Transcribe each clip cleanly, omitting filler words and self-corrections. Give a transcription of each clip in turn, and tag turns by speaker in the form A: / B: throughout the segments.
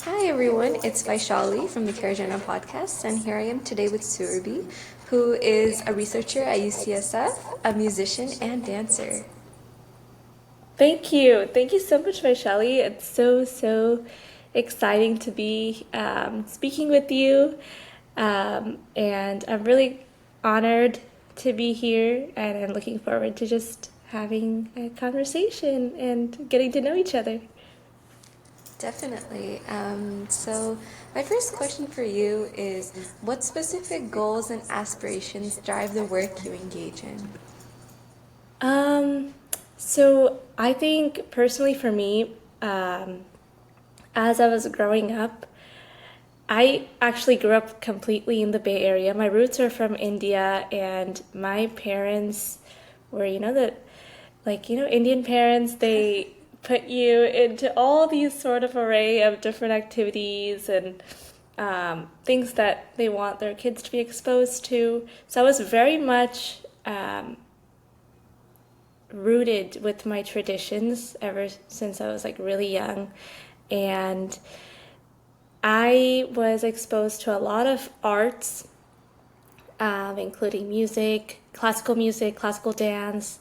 A: Hi everyone, it's Vaishali from the Carajana podcast, and here I am today with Surabhi, who is a researcher at UCSF, a musician, and dancer.
B: Thank you. Thank you so much, Vaishali. It's so exciting to be speaking with you. And I'm really honored to be here, and I'm looking forward to just having a conversation and getting to know each other.
A: Definitely. So, my first question for you is what specific goals and aspirations drive the work you engage in?
B: Um, so I think personally for me, as I was growing up, I actually grew up completely in the Bay Area. My roots are from India, and my parents were, Indian parents, they put you into all these sort of array of different activities and things that they want their kids to be exposed to. So I was very much rooted with my traditions ever since I was like really young. And I was exposed to a lot of arts, including music, classical dance,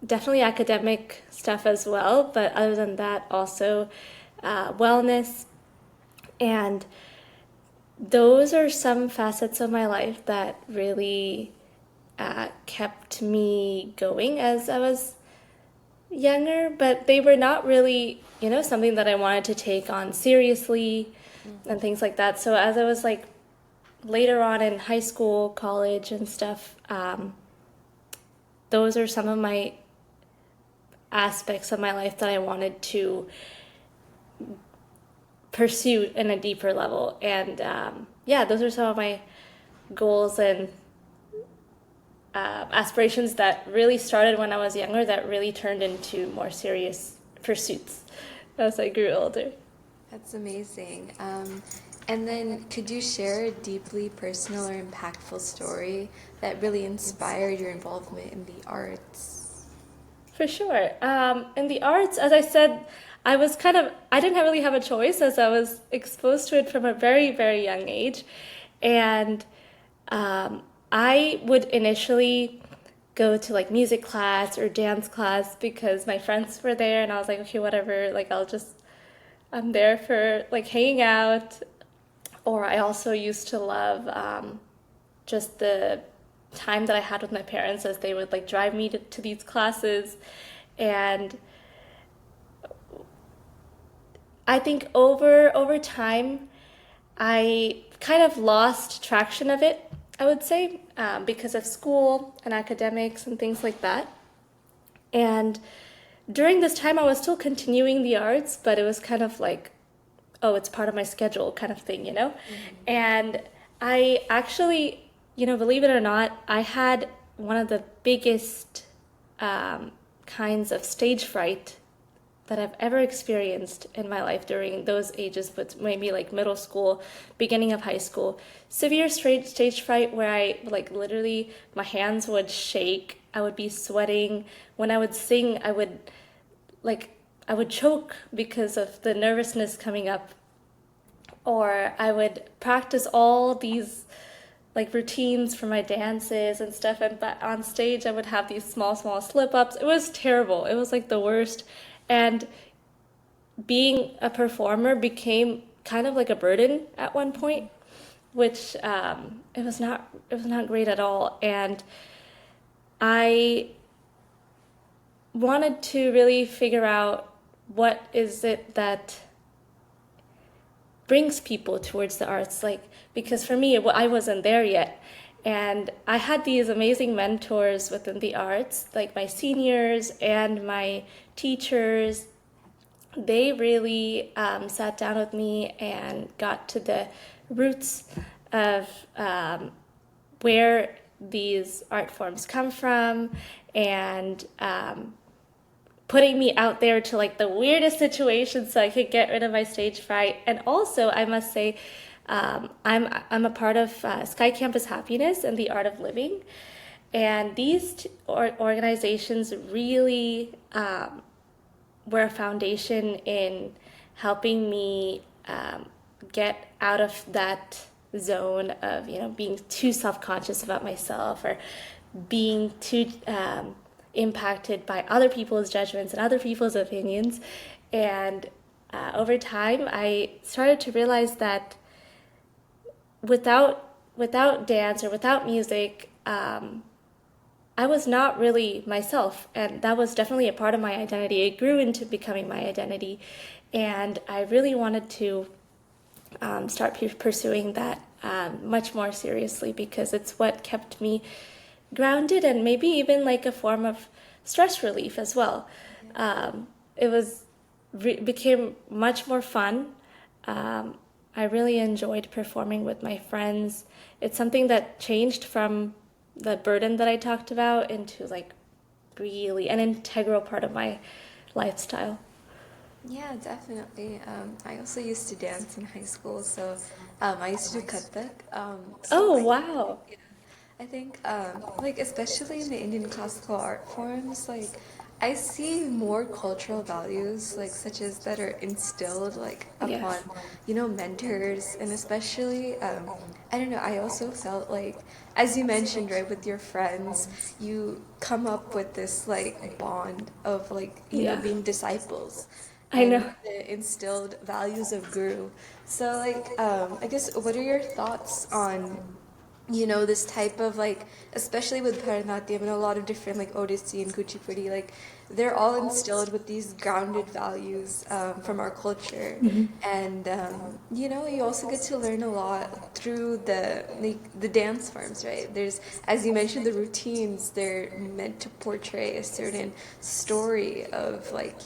B: definitely academic stuff as well. But other than that, also wellness. And those are some facets of my life that really kept me going as I was younger, but they were not really, something that I wanted to take on seriously and things like that. So as I was like later on in high school, college, and stuff, those are some of my aspects of my life that I wanted to pursue in a deeper level. And yeah, those are some of my goals and aspirations that really started when I was younger that really turned into more serious pursuits as I grew older.
A: That's amazing. And then, could you share a deeply personal or impactful story that really inspired your involvement in the arts?
B: For sure. In the arts, as I said, I didn't really have a choice as I was exposed to it from a very young age. And I would initially go to like music class or dance class because my friends were there and I was like, okay, whatever, like I'm there for like hanging out. Or I also used to love just the time that I had with my parents as they would like drive me to these classes. And I think over time, I kind of lost traction of it, I would say, because of school and academics and things like that. And during this time, I was still continuing the arts, but it was kind of like, oh, it's part of my schedule kind of thing, you know? Mm-hmm. And I actually, believe it or not, I had one of the biggest kinds of stage fright that I've ever experienced in my life during those ages, but maybe like middle school, beginning of high school. Severe stage fright where I like literally my hands would shake. I would be sweating. When I would sing, I would choke because of the nervousness coming up. Or I would practice all these like routines for my dances and stuff, and but on stage I would have these small slip ups. It was terrible. It was like the worst. And being a performer became kind of like a burden at one point, which it was not great at all. And I wanted to really figure out what is it that brings people towards the arts, like, because for me I wasn't there yet. And I had these amazing mentors within the arts, like my seniors and my teachers. They really sat down with me and got to the roots of where these art forms come from, and putting me out there to like the weirdest situations so I could get rid of my stage fright. And also, I must say, I'm a part of Sky Campus Happiness and the Art of Living, and these organizations really were a foundation in helping me get out of that zone of, being too self-conscious about myself, or being too impacted by other people's judgments and other people's opinions. And over time, I started to realize that without dance or without music, I was not really myself, and that was definitely a part of my identity. It grew into becoming my identity, and I really wanted to start pursuing that much more seriously, because it's what kept me grounded, and maybe even like a form of stress relief as well. It became much more fun. I really enjoyed performing with my friends. It's something that changed from the burden that I talked about into like really an integral part of my lifestyle.
A: Yeah, definitely. I also used to dance in high school, so I used to do Kathak.
B: Oh, wow.
A: I think, like, especially in the Indian classical art forms, like, I see more cultural values, like, such as that are instilled, like, upon,
B: Yes.
A: mentors, and especially, I don't know, I also felt like, as you mentioned, right, with your friends, you come up with this, like, bond of, like,
B: Yeah.
A: being disciples
B: I
A: and
B: know.
A: the instilled values of Guru. So, like, I guess, what are your thoughts on this type of like, especially with Bharatnatyam and a lot of different like Odissi and Kuchipudi, like they're all instilled with these grounded values from our culture, and you also get to learn a lot through the dance forms, right? There's, as you mentioned, the routines. They're meant to portray a certain story of like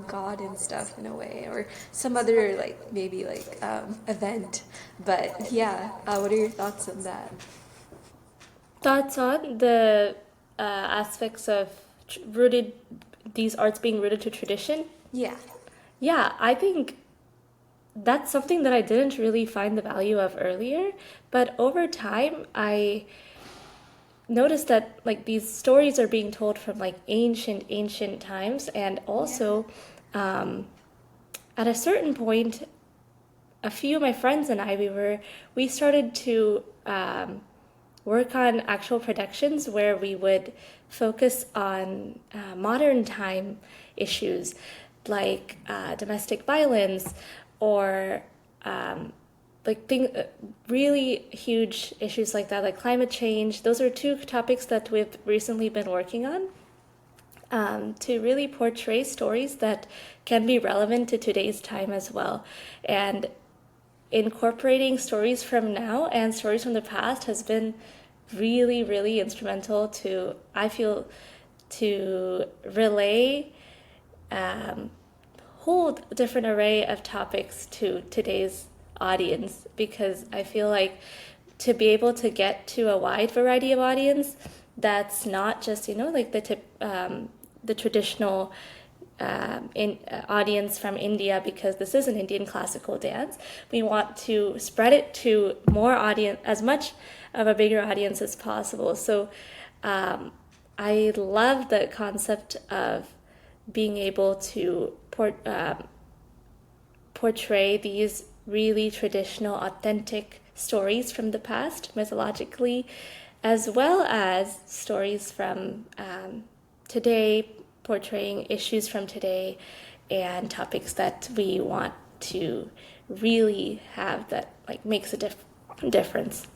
A: God and stuff in a way, or some other like maybe like event. But yeah, what are your thoughts on that?
B: Thoughts on the aspects of rooted, these arts being rooted to tradition?
A: Yeah.
B: Yeah, I think that's something that I didn't really find the value of earlier, but over time I noticed that like these stories are being told from like ancient times, and
A: Yeah.
B: also um, at a certain point, a few of my friends and I, we started to work on actual productions where we would focus on modern time issues like domestic violence, or really huge issues like climate change. Those are two topics that we've recently been working on, to really portray stories that can be relevant to today's time as well. And incorporating stories from now and stories from the past has been really, really instrumental to, I feel, to relay whole different array of topics to today's audience, because I feel like to be able to get to a wide variety of audience that's not just like the traditional audience from India, because this is an Indian classical dance. We want to spread it to more audience, as much of a bigger audience as possible. So I love the concept of being able to portray these really traditional, authentic stories from the past, mythologically, as well as stories from today, portraying issues from today and topics that we want to really have that like makes a difference.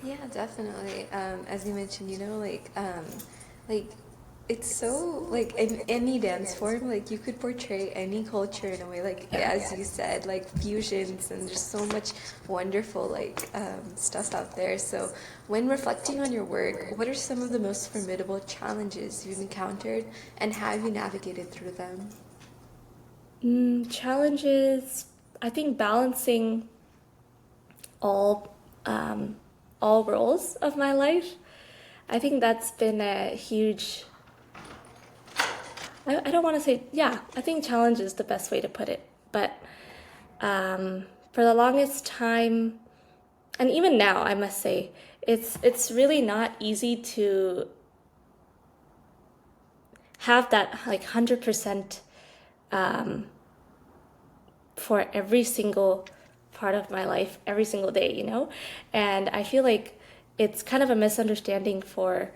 A: Yeah, definitely. As you mentioned, like it's so like in any dance form, like you could portray any culture in a way, like
B: Yeah.
A: as you said, like fusions, and there's so much wonderful like stuff out there. So, when reflecting on your work, what are some of the most formidable challenges you've encountered, and how have you navigated through them?
B: Challenges, I think balancing all um, all roles of my life. I think that's been a huge. I don't want to say, yeah, I think challenge is the best way to put it. But for the longest time, and even now, I must say, it's really not easy to have that like 100% for every single part of my life, every single day, you know? And I feel like it's kind of a misunderstanding for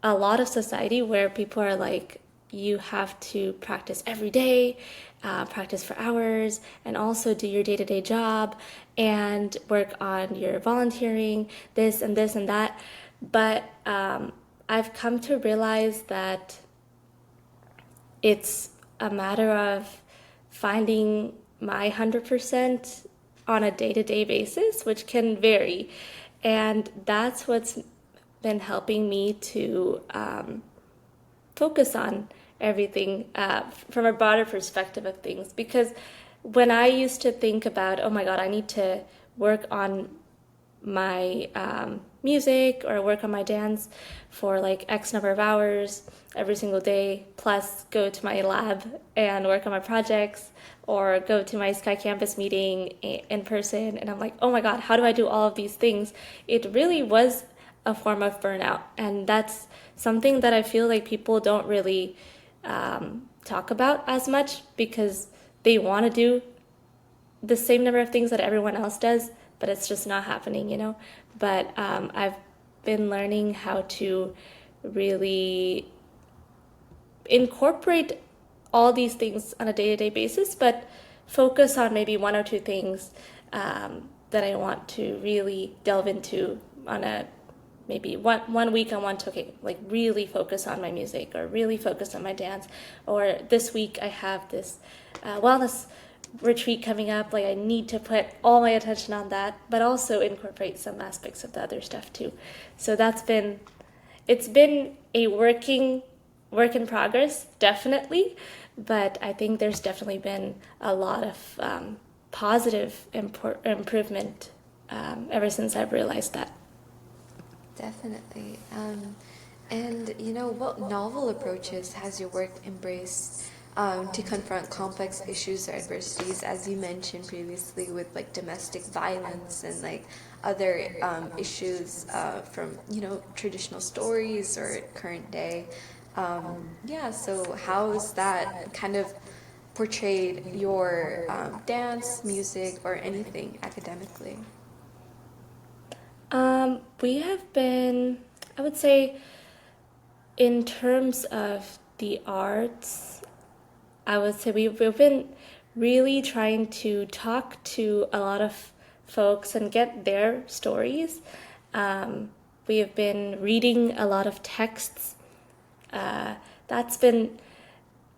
B: a lot of society where people are like, you have to practice every day, practice for hours, and also do your day-to-day job and work on your volunteering, this and this and that. But I've come to realize that it's a matter of finding my 100% on a day-to-day basis, which can vary. And that's what's been helping me to focus on everything from a broader perspective of things. Because when I used to think about, oh my God, I need to work on my music or work on my dance for like X number of hours every single day, plus go to my lab and work on my projects or go to my Sky Campus meeting in person. And I'm like, oh my God, how do I do all of these things? It really was a form of burnout. And that's something that I feel like people don't really talk about as much because they want to do the same number of things that everyone else does, but it's just not happening, you know? But I've been learning how to really incorporate all these things on a day-to-day basis, but focus on maybe one or two things that I want to really delve into on a maybe one week I want to really focus on my music or really focus on my dance, or this week I have this wellness retreat coming up, like I need to put all my attention on that, but also incorporate some aspects of the other stuff too. So it's been a work in progress, definitely, but I think there's definitely been a lot of positive improvement ever since I've realized that.
A: Definitely. And you know, what novel approaches has your work embraced to confront complex issues or adversities, as you mentioned previously, with like domestic violence and like other issues from, you know, traditional stories or current day? So how has that kind of portrayed your dance, music, or anything academically?
B: We have been, I would say, in terms of the arts, I would say we've been really trying to talk to a lot of folks and get their stories. We have been reading a lot of texts. That's been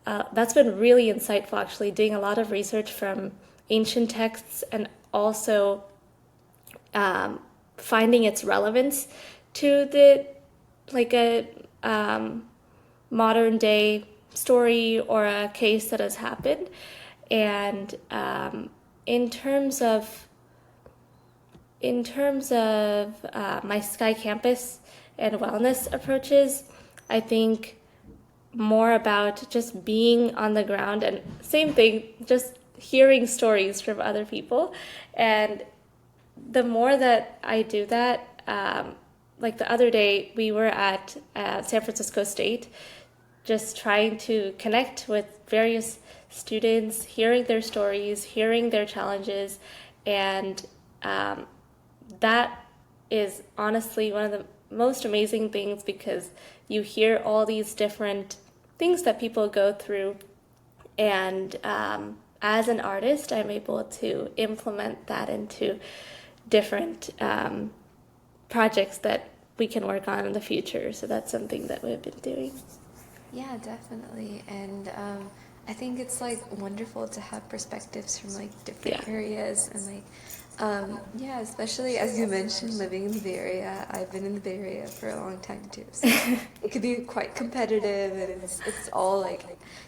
B: really insightful, actually, doing a lot of research from ancient texts and also finding its relevance to a modern day story or a case that has happened. And in terms of my Sky Campus and wellness approaches, I think more about just being on the ground and same thing, just hearing stories from other people. And the more that I do that, like the other day we were at San Francisco State, just trying to connect with various students, hearing their stories, hearing their challenges, and that is honestly one of the most amazing things because you hear all these different things that people go through, and as an artist, I'm able to implement that into different projects that we can work on in the future. So that's something that we've been doing.
A: Yeah, definitely. And I think it's like wonderful to have perspectives from like different areas and like especially as you mentioned, living in the Bay Area. I've been in the Bay Area for a long time too, so it could be quite competitive, and it's all like,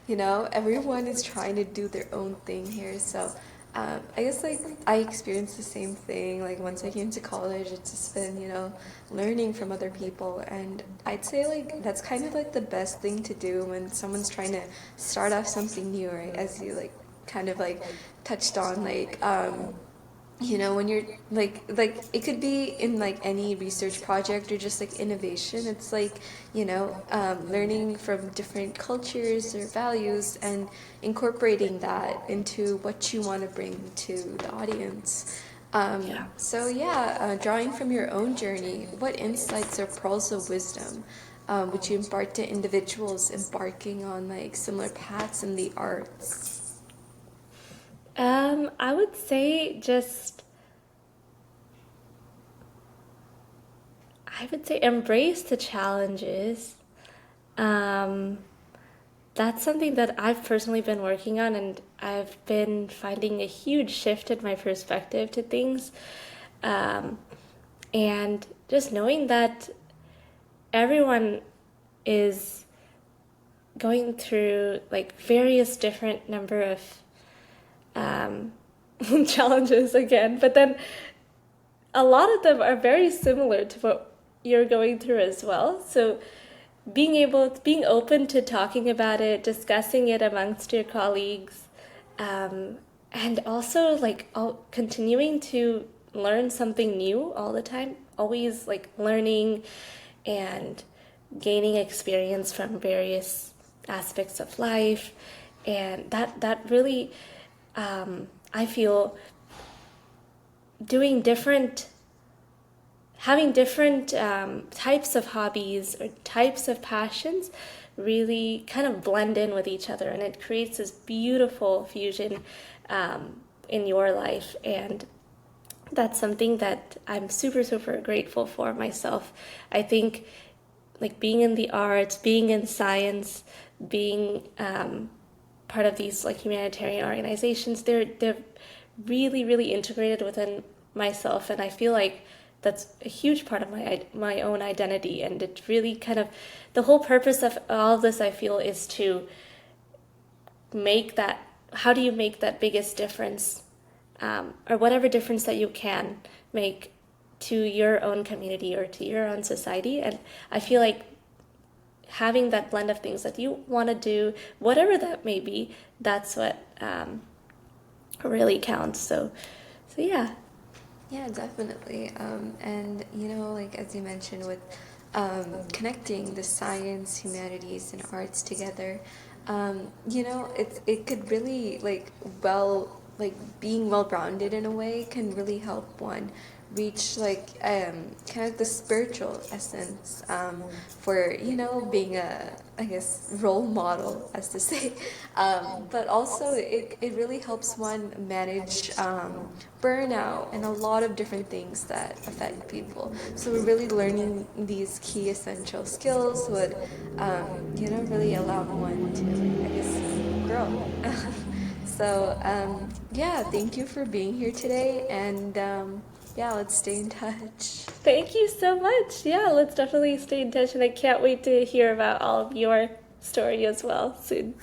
A: you know, everyone is trying to do their own thing here. So I guess like I experienced the same thing. Like once I came to college, it's just been, you know, learning from other people, and I'd say like that's kind of like the best thing to do when someone's trying to start off something new, right? As you like kind of like touched on, like you know, when you're like it could be in like any research project or just like innovation. It's like, you know, learning from different cultures or values and incorporating that into what you want to bring to the audience.
B: Yeah.
A: So yeah, drawing from your own journey, what insights or pearls of wisdom would you impart to individuals embarking on like similar paths in the arts?
B: I would say just, I would say embrace the challenges. Um, that's something that I've personally been working on, and I've been finding a huge shift in my perspective to things. Um, and just knowing that everyone is going through like various different number of um, challenges again, but then a lot of them are very similar to what you're going through as well. So being open to talking about it, discussing it amongst your colleagues, and also like continuing to learn something new all the time, always like learning and gaining experience from various aspects of life, and that really, I feel, doing different having different types of hobbies or types of passions really kind of blend in with each other, and it creates this beautiful fusion in your life. And that's something that I'm super, super grateful for myself. I think like being in the arts, being in science, being part of these like humanitarian organizations, they're really, really integrated within myself, and I feel like that's a huge part of my own identity. And it really kind of, the whole purpose of all of this, I feel, is to make that, how do you make that biggest difference, or whatever difference that you can make to your own community or to your own society. And I feel like having that blend of things that you want to do, whatever that may be, that's what really counts. So yeah.
A: Yeah, definitely. And you know, like as you mentioned, with connecting the science, humanities, and arts together, you know, it could really like being well rounded in a way can really help one reach like kind of the spiritual essence for, you know, being a, I guess, role model, as to say. But also it really helps one manage burnout and a lot of different things that affect people. So we're really learning these key essential skills would, you know, really allow one to, I guess, grow. So yeah, thank you for being here today, and yeah, let's stay in touch.
B: Thank you so much. Yeah, let's definitely stay in touch, and I can't wait to hear about all of your story as well soon.